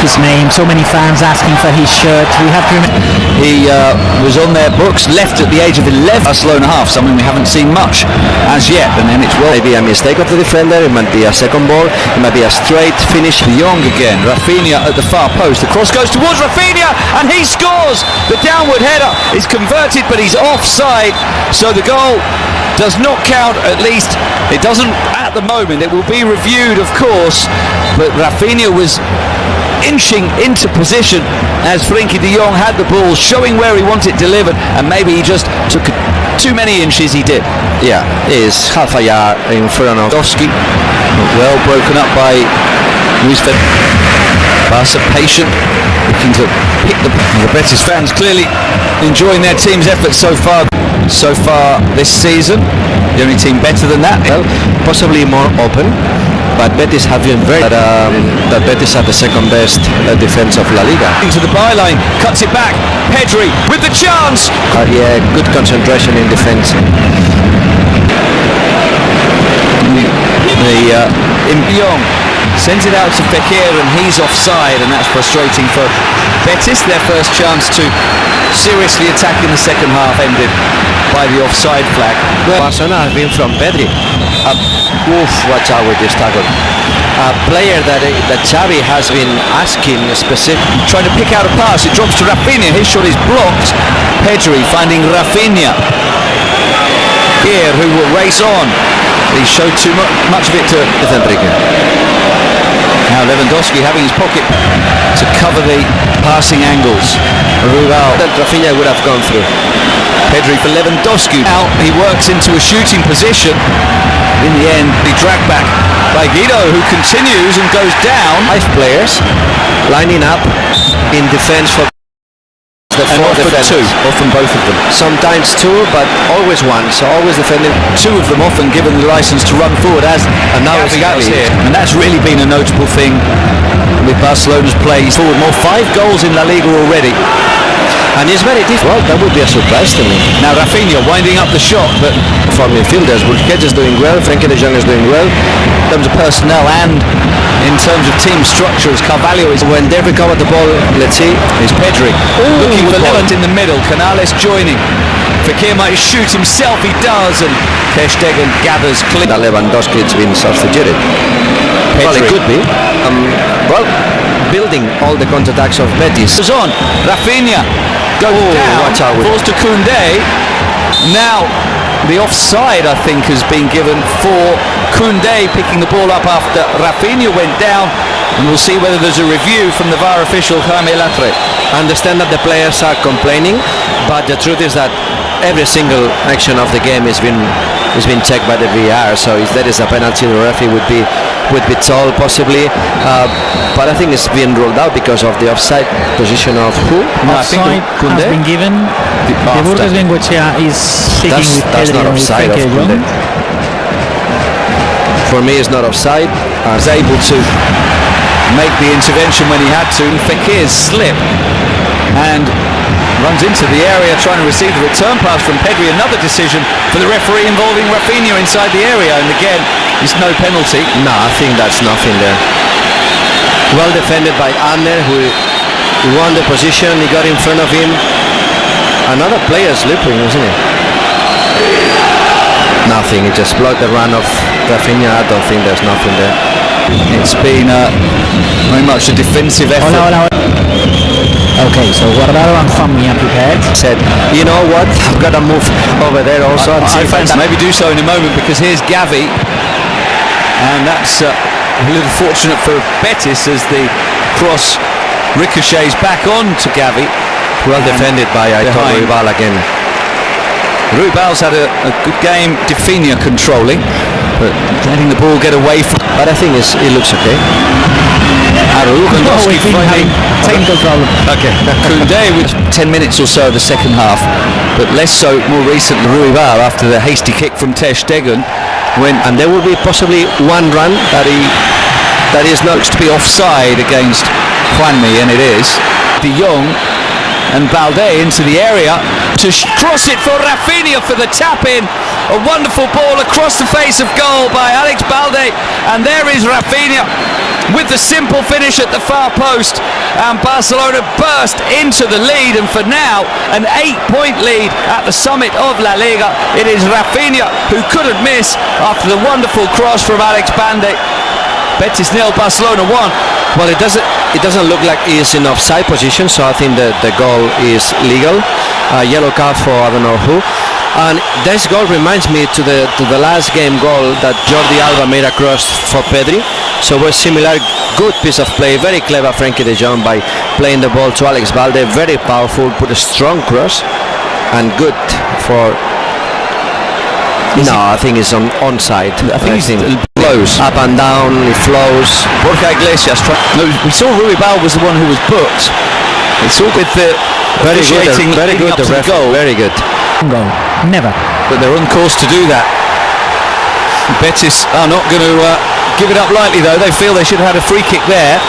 his name, so many fans asking for his shirt. We have to remember he was on their books, left at the age of 11. Barcelona half, something we haven't seen much as yet, and then it's maybe a mistake of the defender, it might be a second ball, it might be a straight finish. De Jong again, Rafinha at the far post, the cross goes towards Rafinha and he scores! The downward header is converted but he's offside, so the goal does not count, at least it doesn't at the moment. It will be reviewed of course, but Rafinha was inching into position as Frenkie de Jong had the ball, showing where he wanted it delivered, and maybe he just took too many inches. He did. Yeah, he is half a yard in front of Lewandowski. Well broken up by Luis Fed. Barca patient, looking to pick the Betis fans clearly enjoying their team's efforts so far this season. The only team better than that. Well, possibly more open. But Betis have been very that Betis are the second best defense of La Liga. Into the byline, cuts it back. Pedri with the chance. Yeah, good concentration in defense. Young sends it out to Fekir and he's offside, and that's frustrating for Betis. Their first chance to seriously attack in the second half ended by the offside flag. Barcelona has been from Pedri. Watch out with this tackle. A player that Xavi has been asking specific. Trying to pick out a pass, it drops to Rafinha. His shot is blocked. Pedri finding Rafinha here, who will race on. He showed too much of it to Enrique. Now Lewandowski having his pocket to cover the passing angles. Rafinha would have gone through. Pedri for Lewandowski. Now he works into a shooting position. In the end, he dragged back by Guido, who continues and goes down. 5 players lining up in defense for the 4 defenders. Often both of them. Sometimes 2, but always 1. So always defending. 2 of them often given the license to run forward, as and now it's here. And that's really been a notable thing with Barcelona's play forward. More 5 goals in La Liga already. And it's very difficult. That would be a surprise to me. Now Rafinha winding up the shot, but for midfielders, Busquets is doing well, Frenkie de Jong is doing well. In terms of personnel and in terms of team structure, as Carvalho is. When they recover the ball, let's see, is Pedri. Looking for Levant in the middle, Canales joining. Fekir might shoot himself, he does, and Ter Stegen gathers clean. Lewandowski has been substituted. Well, it could be. Building all the counterattacks of Betis. Goes on, Rafinha goes down, watch out falls to Koundé. Now the offside, I think, has been given for Koundé picking the ball up after Rafinha went down, and we'll see whether there's a review from the VAR official Jaime Latre. I understand that the players are complaining, but the truth is that every single action of the game has been checked by the VAR. So if there is a penalty, the referee would be told possibly, but I think it's been ruled out because of the offside position of who? No, offside has been given. The Burgos Bengoechea is speaking with that's Pedri not offside of Koundé. For me, it's not offside. Was able to make the intervention when he had to. Fekir's slip and runs into the area trying to receive the return pass from Pedri. Another decision for the referee involving Rafinha inside the area, and again it's no penalty. No, I think that's nothing there. Well defended by Ander, who won the position. He got in front of him. Another player slipping, isn't it? Nothing, he just blocked the run of Rafinha. I don't think there's nothing there. It's been very much a defensive effort. Okay, so Guardado and Juanmi are prepared. Said, you know what, I've got to move over there also. I fancy maybe do so in a moment, because here's Gavi, and that's a little fortunate for Betis as the cross ricochets back on to Gavi. Well defended by Ruibal again. Ruibal's had a good game. Rafinha controlling, but letting the ball get away from. But I think it looks okay. Lewandowski finding technical problem. Okay. Koundé with 10 minutes or so of the second half, but less so more recently. Ruibal after the hasty kick from Ter Stegen went, and there will be possibly one run that is not to be offside against Juanmi, and it is. De Jong and Balde into the area to cross it for Rafinha for the tap in. A wonderful ball across the face of goal by Alex Balde, and there is Rafinha with the simple finish at the far post, and Barcelona burst into the lead, and for now an 8-point lead at the summit of La Liga. It is Rafinha who couldn't miss after the wonderful cross from Alex Bande. Betis 0, Barcelona 1. Well, it doesn't look like he's in offside position, so I think that the goal is legal. Yellow card for I don't know who. And this goal reminds me to the last game goal that Jordi Alba made across for Pedri. So it was similar, good piece of play, very clever Frenkie de Jong by playing the ball to Alex Balde, very powerful, put a strong cross, and good for. I think it's onside. I think it flows up and down, it flows. Borja Iglesias. No, we saw Ruibal was the one who was booked. It's all with the Very good, the the goal. very good. Goal. Never. But they're on course to do that. Betis are not going to give it up lightly, though. They feel they should have had a free kick there.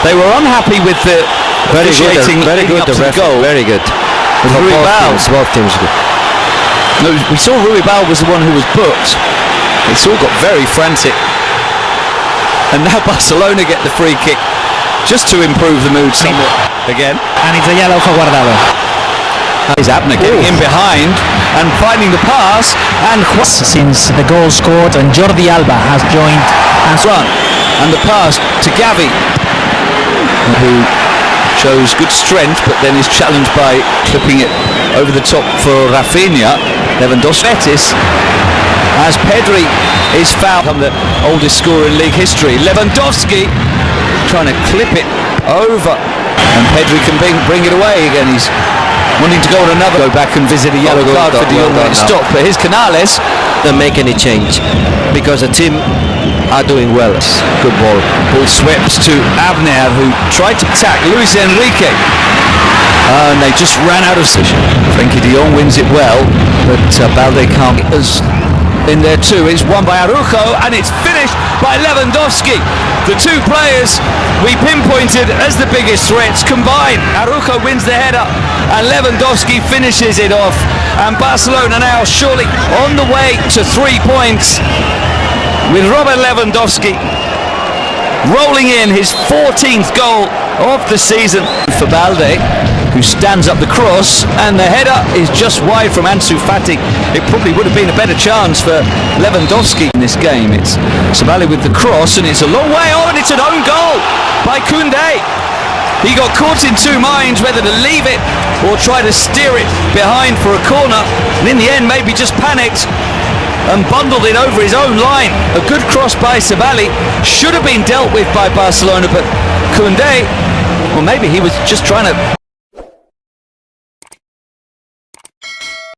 They were unhappy with the officiating leading up to the goal. Very good. Both teams good. No, we saw Ruibal was the one who was booked. It's all got very frantic. And now Barcelona get the free kick just to improve the mood somewhat again. And it's a yellow for Guardado. Is Abner getting in behind and finding the pass, and Since the goal scored and Jordi Alba has joined and run, and the pass to Gavi, who shows good strength but then is challenged by clipping it over the top for Rafinha. Lewandowski. Betis, as Pedri is fouled, the oldest scorer in league history. Lewandowski trying to clip it over, and Pedri can bring it away again. He's wanting to go on another, go back and visit a yellow card for De Jong when it stopped, but here's Canales. Don't make any change because the team are doing well. Good ball. Ball swept to Abner, who tried to attack Luis Enrique, and they just ran out of position. Frenkie de Jong wins it well, but Balde can't get us in there too. It's won by Araujo, and it's finished by Lewandowski. The two players we pinpointed as the biggest threats combine. Araujo wins the header, and Lewandowski finishes it off. And Barcelona now surely on the way to 3 points, with Robert Lewandowski rolling in his 14th goal of the season for Balde, who stands up the cross, and the header is just wide from Ansu Fati. It probably would have been a better chance for Lewandowski in this game. It's Sabali with the cross, and it's a long way on, and it's an own goal by Koundé. He got caught in two minds whether to leave it or try to steer it behind for a corner, and in the end maybe just panicked and bundled it over his own line. A good cross by Sabali, should have been dealt with by Barcelona, but Koundé, well, maybe he was just trying to